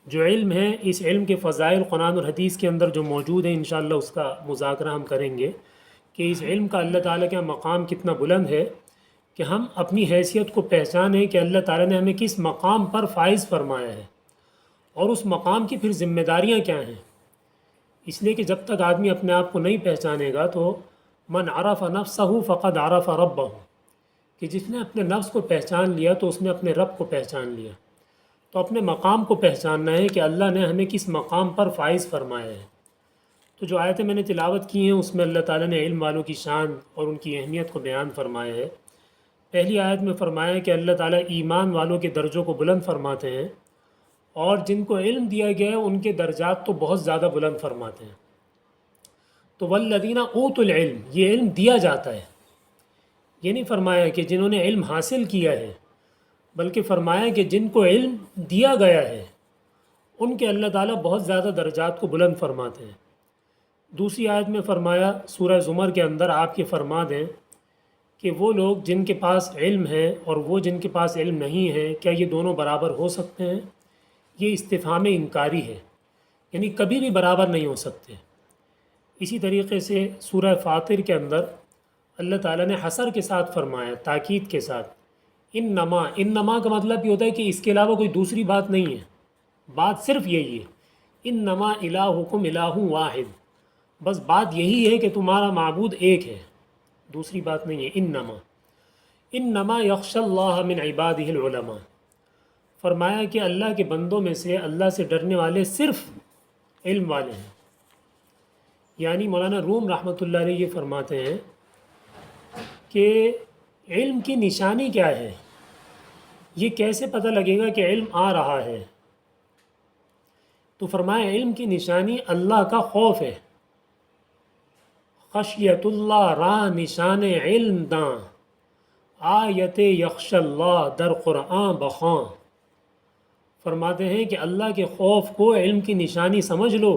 جو علم ہے، اس علم کے فضائل قرآن اور حدیث کے اندر جو موجود ہیں، انشاءاللہ اس کا مذاکرہ ہم کریں گے کہ اس علم کا اللہ تعالیٰ کا مقام کتنا بلند ہے کہ ہم اپنی حیثیت کو پہچانیں کہ اللہ تعالیٰ نے ہمیں کس مقام پر فائز فرمایا ہے، اور اس مقام کی پھر ذمہ داریاں کیا ہیں۔ اس لیے کہ جب تک آدمی اپنے آپ کو نہیں پہچانے گا تو من عرف نفسہ فقد عرف ربہ، کہ جس نے اپنے نفس کو پہچان لیا تو اس نے اپنے رب کو پہچان لیا۔ تو اپنے مقام کو پہچاننا ہے کہ اللہ نے ہمیں کس مقام پر فائز فرمایا ہے۔ تو جو آیتیں میں نے تلاوت کی ہیں اس میں اللہ تعالیٰ نے علم والوں کی شان اور ان کی اہمیت کو بیان فرمایا ہے۔ پہلی آیت میں فرمایا کہ اللہ تعالیٰ ایمان والوں کے درجوں کو بلند فرماتے ہیں، اور جن کو علم دیا گیا ہے ان کے درجات تو بہت زیادہ بلند فرماتے ہیں۔ تو والذین اوتوا العلم، یہ علم دیا جاتا ہے، یہ نہیں فرمایا کہ جنہوں نے علم حاصل کیا ہے، بلکہ فرمایا کہ جن کو علم دیا گیا ہے ان کے اللہ تعالیٰ بہت زیادہ درجات کو بلند فرماتے ہیں۔ دوسری آیت میں فرمایا سورہ زمر کے اندر، آپ یہ فرما دیں کہ وہ لوگ جن کے پاس علم ہے اور وہ جن کے پاس علم نہیں ہے، کیا یہ دونوں برابر ہو سکتے ہیں؟ یہ استفہام انکاری ہے، یعنی کبھی بھی برابر نہیں ہو سکتے۔ اسی طریقے سے سورہ فاطر کے اندر اللہ تعالیٰ نے حصر کے ساتھ فرمایا، تاکید کے ساتھ، انما کا مطلب یہ ہوتا ہے کہ اس کے علاوہ کوئی دوسری بات نہیں ہے، بات صرف یہی ہے، انما الہکم الہ واحد، بس بات یہی ہے کہ تمہارا معبود ایک ہے، دوسری بات نہیں ہے۔ انما یخشی اللہ من عبادہ العلماء، فرمایا کہ اللہ کے بندوں میں سے اللہ سے ڈرنے والے صرف علم والے ہیں۔ یعنی مولانا روم رحمۃ اللہ علیہ یہ فرماتے ہیں کہ علم کی نشانی کیا ہے، یہ کیسے پتہ لگے گا کہ علم آ رہا ہے؟ تو فرمایا علم کی نشانی اللہ کا خوف ہے۔ خشیت اللہ راہ نشان علم داں، آیت یخش اللہ در قرآن بخواں۔ فرماتے ہیں کہ اللہ کے خوف کو علم کی نشانی سمجھ لو،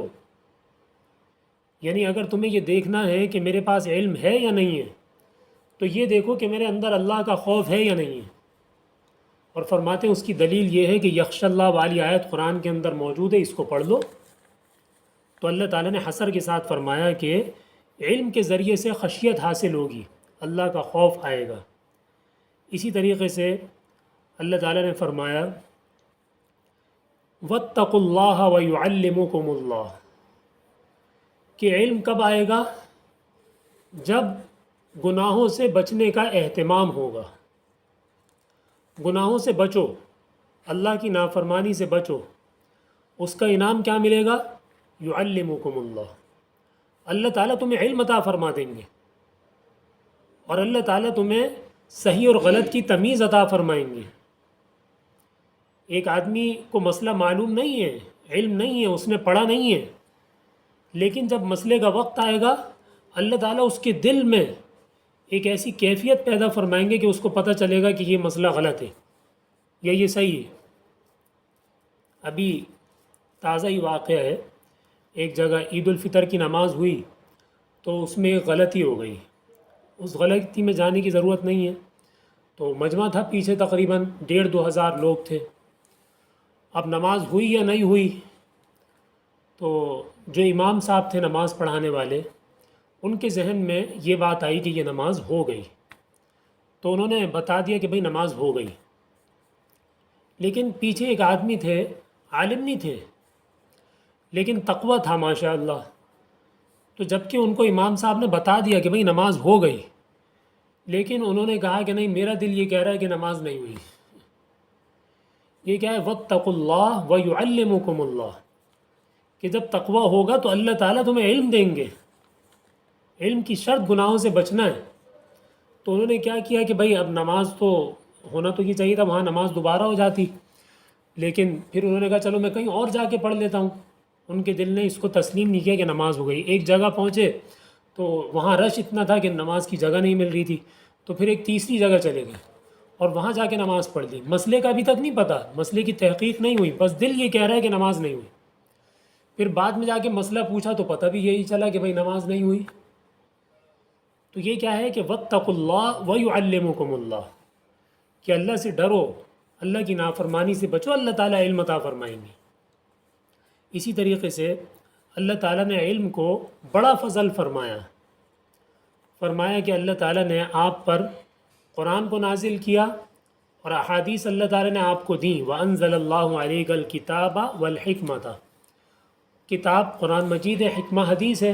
یعنی اگر تمہیں یہ دیکھنا ہے کہ میرے پاس علم ہے یا نہیں ہے تو یہ دیکھو کہ میرے اندر اللہ کا خوف ہے یا نہیں ہے۔ اور فرماتے ہیں اس کی دلیل یہ ہے کہ یخش اللہ والی آیت قرآن کے اندر موجود ہے، اس کو پڑھ لو۔ تو اللہ تعالیٰ نے حصر کے ساتھ فرمایا کہ علم کے ذریعے سے خشیت حاصل ہوگی، اللہ کا خوف آئے گا۔ اسی طریقے سے اللہ تعالیٰ نے فرمایا واتقوا اللہ ویعلمکم اللہ، کہ علم کب آئے گا؟ جب گناہوں سے بچنے کا اہتمام ہوگا۔ گناہوں سے بچو، اللہ کی نافرمانی سے بچو، اس کا انعام کیا ملے گا؟ یعلمکم اللہ، اللہ تعالیٰ تمہیں علم عطا فرما دیں گے، اور اللہ تعالیٰ تمہیں صحیح اور غلط کی تمیز عطا فرمائیں گے۔ ایک آدمی کو مسئلہ معلوم نہیں ہے، علم نہیں ہے، اس نے پڑھا نہیں ہے، لیکن جب مسئلے کا وقت آئے گا اللہ تعالیٰ اس کے دل میں ایک ایسی کیفیت پیدا فرمائیں گے کہ اس کو پتہ چلے گا کہ یہ مسئلہ غلط ہے یا یہ صحیح ہے۔ ابھی تازہ ہی واقعہ ہے، ایک جگہ عید الفطر کی نماز ہوئی تو اس میں ایک غلطی ہو گئی، اس غلطی میں جانے کی ضرورت نہیں ہے، تو مجمع تھا پیچھے تقریباً 1500-2000 لوگ تھے۔ اب نماز ہوئی یا نہیں ہوئی، تو جو امام صاحب تھے نماز پڑھانے والے، ان کے ذہن میں یہ بات آئی کہ یہ نماز ہو گئی، تو انہوں نے بتا دیا کہ بھئی نماز ہو گئی۔ لیکن پیچھے ایک آدمی تھے، عالم نہیں تھے لیکن تقویٰ تھا ماشاء اللہ، تو جب کہ ان کو امام صاحب نے بتا دیا کہ بھئی نماز ہو گئی، لیکن انہوں نے کہا کہ نہیں، میرا دل یہ کہہ رہا ہے کہ نماز نہیں ہوئی۔ یہ کیا ہے؟ واتقوا اللہ ویعلمکم اللہ، کہ جب تقویٰ ہوگا تو اللہ تعالیٰ تمہیں علم دیں گے۔ علم کی شرط گناہوں سے بچنا ہے۔ تو انہوں نے کیا کیا کہ بھئی اب نماز تو ہونا تو یہ چاہیے تھا، وہاں نماز دوبارہ ہو جاتی، لیکن پھر انہوں نے کہا چلو میں کہیں اور جا کے پڑھ لیتا ہوں۔ ان کے دل نے اس کو تسلیم نہیں کیا کہ نماز ہو گئی۔ ایک جگہ پہنچے تو وہاں رش اتنا تھا کہ نماز کی جگہ نہیں مل رہی تھی، تو پھر ایک تیسری جگہ چلے گئے اور وہاں جا کے نماز پڑھ لی۔ مسئلے کا ابھی تک نہیں پتہ، مسئلے کی تحقیق نہیں ہوئی، بس دل یہ کہہ رہا ہے کہ نماز نہیں ہوئی۔ پھر بعد میں جا کے مسئلہ پوچھا تو پتہ بھی یہی چلا کہ بھئی نماز نہیں ہوئی۔ تو یہ کیا ہے کہ واتقوا اللہ ویعلمکم اللہ، کہ اللہ سے ڈرو، اللہ کی نافرمانی سے بچو، اللہ تعالیٰ علم عطا فرمائیں گے۔ اسی طریقے سے اللہ تعالیٰ نے علم کو بڑا فضل فرمایا کہ اللہ تعالیٰ نے آپ پر قرآن کو نازل کیا اور احادیث اللہ تعالیٰ نے آپ کو دیں۔ وَأَنزَلَ اللَّهُ عَلَيْكَ الْكِتَابَ وَالْحِكْمَةَ، کتاب قرآن مجید ہے، حکمہ حدیث ہے۔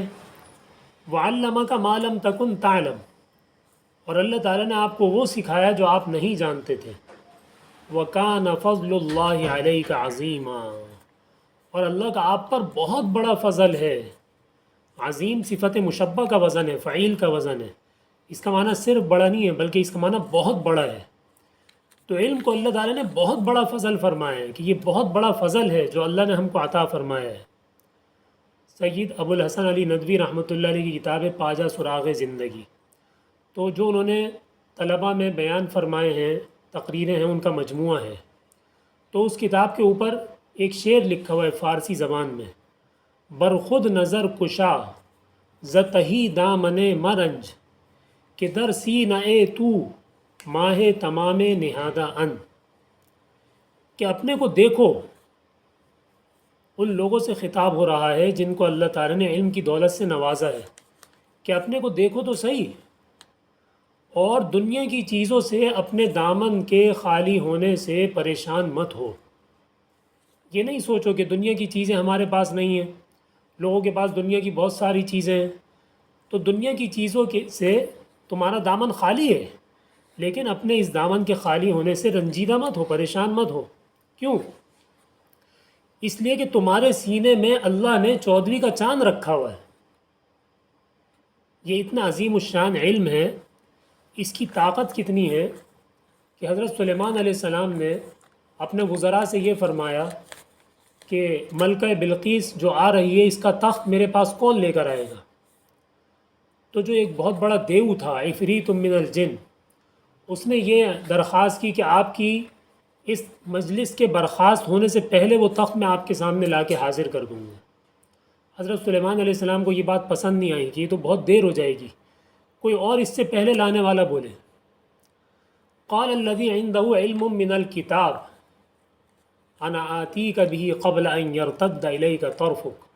وَعَلَّمَكَ مَا لَمْ تَكُنْ تَعْلَمْ، اور اللہ تعالیٰ نے آپ کو وہ سکھایا جو آپ نہیں جانتے تھے۔ وَكَانَ فَضْلُ اللَّهِ عَلَيْكَ عَظِيمًا، اور اللہ کا آپ پر بہت بڑا فضل ہے۔ عظیم صفت مشبہ کا وزن ہے، فعیل کا وزن ہے، اس کا معنی صرف بڑا نہیں ہے بلکہ اس کا معنی بہت بڑا ہے۔ تو علم کو اللہ تعالیٰ نے بہت بڑا فضل فرمایا ہے کہ یہ بہت بڑا فضل ہے جو اللہ نے ہم کو عطا فرمایا ہے۔ سید ابو الحسن علی ندوی رحمۃ اللہ علیہ کی کتاب ہے پاجا سراغ زندگی، تو جو انہوں نے طلباء میں بیان فرمائے ہیں، تقریریں ہیں، ان کا مجموعہ ہے۔ تو اس کتاب کے اوپر ایک شعر لکھا ہوا ہے فارسی زبان میں: برخود نظر کشا زتہی دامن مرنج، کہ در سینہ تو ماہ تمام نہادہ ان، کہ اپنے کو دیکھو۔ ان لوگوں سے خطاب ہو رہا ہے جن کو اللہ تعالیٰ نے علم کی دولت سے نوازا ہے کہ اپنے کو دیکھو تو صحیح، اور دنیا کی چیزوں سے اپنے دامن کے خالی ہونے سے پریشان مت ہو۔ یہ نہیں سوچو کہ دنیا کی چیزیں ہمارے پاس نہیں ہیں، لوگوں کے پاس دنیا کی بہت ساری چیزیں ہیں، تو دنیا کی چیزوں سے تمہارا دامن خالی ہے، لیکن اپنے اس دامن کے خالی ہونے سے رنجیدہ مت ہو، پریشان مت ہو۔ کیوں؟ اس لیے کہ تمہارے سینے میں اللہ نے 14ویں کا چاند رکھا ہوا ہے۔ یہ اتنا عظیم الشان علم ہے، اس کی طاقت کتنی ہے کہ حضرت سلیمان علیہ السلام نے اپنے وزراء سے یہ فرمایا کہ ملکہ بلقیس جو آ رہی ہے، اس کا تخت میرے پاس کون لے کر آئے گا؟ تو جو ایک بہت بڑا دیو تھا، عفریت من الجن، اس نے یہ درخواست کی کہ آپ کی اس مجلس کے برخاست ہونے سے پہلے وہ تخت میں آپ کے سامنے لا کے حاضر کر دوں گا۔ حضرت سلیمان علیہ السلام کو یہ بات پسند نہیں آئی کہ یہ تو بہت دیر ہو جائے گی، کوئی اور اس سے پہلے لانے والا بولے۔ قال الذی عنده علم من الکتاب انا آتیک به قبل ان یرتد الیک طرفک،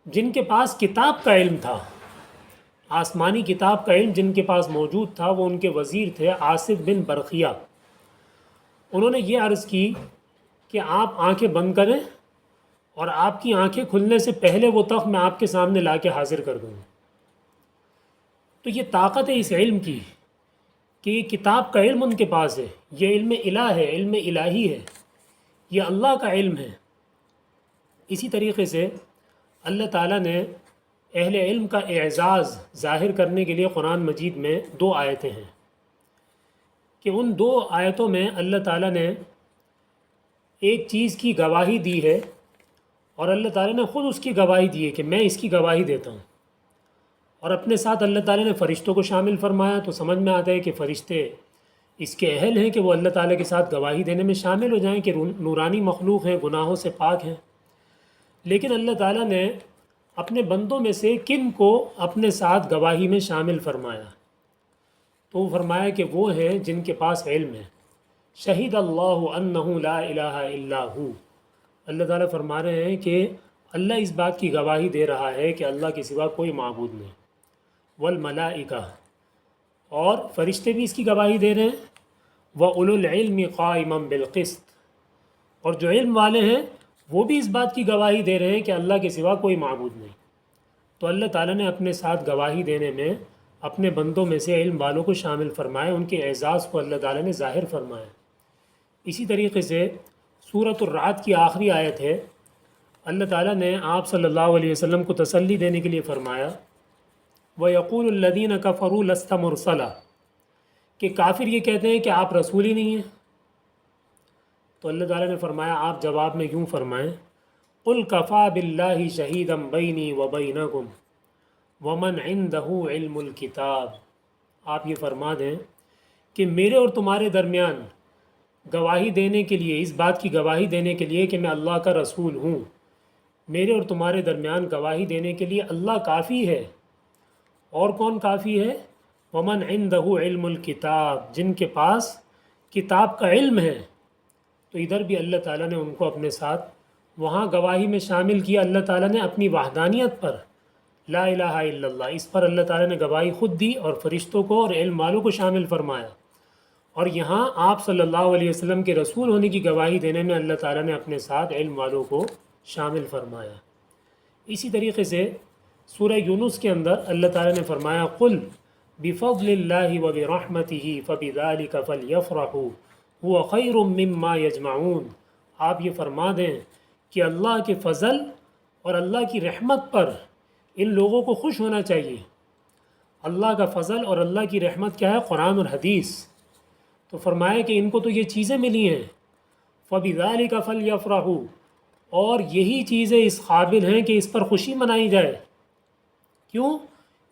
جن کے پاس کتاب کا علم تھا، آسمانی کتاب کا علم جن کے پاس موجود تھا، وہ ان کے وزیر تھے آصف بن برقیہ۔ انہوں نے یہ عرض کی کہ آپ آنکھیں بند کریں اور آپ کی آنکھیں کھلنے سے پہلے وہ تخت میں آپ کے سامنے لا کے حاضر کر دوں۔ تو یہ طاقت ہے اس علم کی کہ یہ کتاب کا علم ان کے پاس ہے، یہ علم الہ ہے، علم الہی ہے، یہ اللہ کا علم ہے۔ اسی طریقے سے اللہ تعالیٰ نے اہل علم کا اعزاز ظاہر کرنے کے لیے قرآن مجید میں 2 آیتیں ہیں کہ ان 2 آیتوں میں اللہ تعالیٰ نے ایک چیز کی گواہی دی ہے، اور اللہ تعالیٰ نے خود اس کی گواہی دی ہے کہ میں اس کی گواہی دیتا ہوں، اور اپنے ساتھ اللہ تعالیٰ نے فرشتوں کو شامل فرمایا۔ تو سمجھ میں آتا ہے کہ فرشتے اس کے اہل ہیں کہ وہ اللہ تعالیٰ کے ساتھ گواہی دینے میں شامل ہو جائیں کہ نورانی مخلوق ہیں، گناہوں سے پاک ہیں۔ لیکن اللہ تعالیٰ نے اپنے بندوں میں سے کن کو اپنے ساتھ گواہی میں شامل فرمایا؟ تو وہ فرمایا کہ وہ ہیں جن کے پاس علم ہے۔ شہید اللہ انہ لا الہ الا ہو، اللہ تعالیٰ فرما رہے ہیں کہ اللہ اس بات کی گواہی دے رہا ہے کہ اللہ کے سوا کوئی معبود نہیں۔ والملائکہ، اور فرشتے بھی اس کی گواہی دے رہے ہیں۔ وَأُولُو الْعِلْمِ قَائِمًا بِالْقِسْطِ، اور جو علم والے ہیں وہ بھی اس بات کی گواہی دے رہے ہیں کہ اللہ کے سوا کوئی معبود نہیں۔ تو اللہ تعالیٰ نے اپنے ساتھ گواہی دینے میں اپنے بندوں میں سے علم والوں کو شامل فرمایا، ان کے اعزاز کو اللہ تعالیٰ نے ظاہر فرمایا۔ اسی طریقے سے سورۃ الرعد کی آخری آیت ہے، اللہ تعالیٰ نے آپ صلی اللہ علیہ وسلم کو تسلی دینے کے لیے فرمایا وَيَقُولُ الَّذِينَ كَفَرُوا لَسْتَ مُرْسَلًا، کہ کافر یہ کہتے ہیں کہ آپ رسول ہی نہیں ہیں۔ تو اللہ تعالیٰ نے فرمایا آپ جواب میں یوں فرمائیں قُلْ كَفَى بِاللَّهِ شَهِيدًا بَيْنِي وَبَيْنَكُمْ وَمَنْ عِنْدَهُ عِلْمُ الْكِتَابِ، آپ یہ فرما دیں کہ میرے اور تمہارے درمیان گواہی دینے کے لیے، اس بات کی گواہی دینے کے لیے کہ میں اللہ کا رسول ہوں، میرے اور تمہارے درمیان گواہی دینے کے لیے اللہ کافی ہے۔ اور کون کافی ہے؟ وَمَنْ عِنْدَهُ عِلْمُ الْكِتَابِ، جن کے پاس کتاب کا علم ہے۔ تو ادھر بھی اللہ تعالیٰ نے ان کو اپنے ساتھ وہاں گواہی میں شامل کیا اللہ تعالیٰ نے اپنی وحدانیت پر، لا الہ الا اللہ، اس پر اللہ تعالیٰ نے گواہی خود دی اور فرشتوں کو اور علم والوں کو شامل فرمایا۔ اور یہاں آپ صلی اللہ علیہ وسلم کے رسول ہونے کی گواہی دینے میں اللہ تعالیٰ نے اپنے ساتھ علم والوں کو شامل فرمایا۔ اسی طریقے سے سورہ یونس کے اندر اللہ تعالیٰ نے فرمایا قل بفضل اللہ وبرحمتہ فبذلک فلیفرحوا هو خیر مما یجمعون، آپ یہ فرما دیں کہ اللہ کے فضل اور اللہ کی رحمت پر ان لوگوں کو خوش ہونا چاہیے۔ اللہ کا فضل اور اللہ کی رحمت کیا ہے؟ قرآن اور حدیث۔ تو فرمایا کہ ان کو تو یہ چیزیں ملی ہیں، فَبِذَلِكَ فَلْيَفْرَحُوا، اور یہی چیزیں اس قابل ہیں کہ اس پر خوشی منائی جائے۔ کیوں؟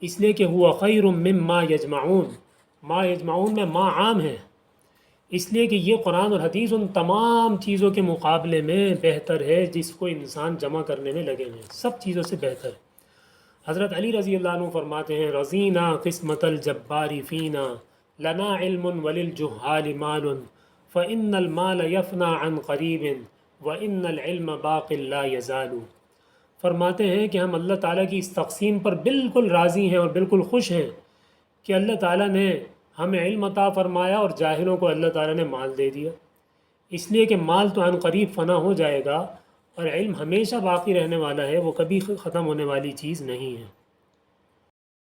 اس لیے کہ ہوا خیر مما یجمعون، ما یجمعون میں ما عام ہے، اس لیے کہ یہ قرآن اور حدیث ان تمام چیزوں کے مقابلے میں بہتر ہے جس کو انسان جمع کرنے میں لگے ہوئے ہیں، سب چیزوں سے بہتر۔ حضرت علی رضی اللہ عنہ فرماتے ہیں رضینا قسمت الجبار فینا لنا علم وللجہال مال فإن المال یفنا عن قریب وإن العلم باق لا یزال۔ فرماتے ہیں کہ ہم اللہ تعالیٰ کی اس تقسیم پر بالکل راضی ہیں اور بالکل خوش ہیں کہ اللہ تعالیٰ نے ہمیں علم عطا فرمایا اور جاہلوں کو اللہ تعالیٰ نے مال دے دیا، اس لیے کہ مال تو عن قریب فنا ہو جائے گا اور علم ہمیشہ باقی رہنے والا ہے، وہ کبھی ختم ہونے والی چیز نہیں ہے۔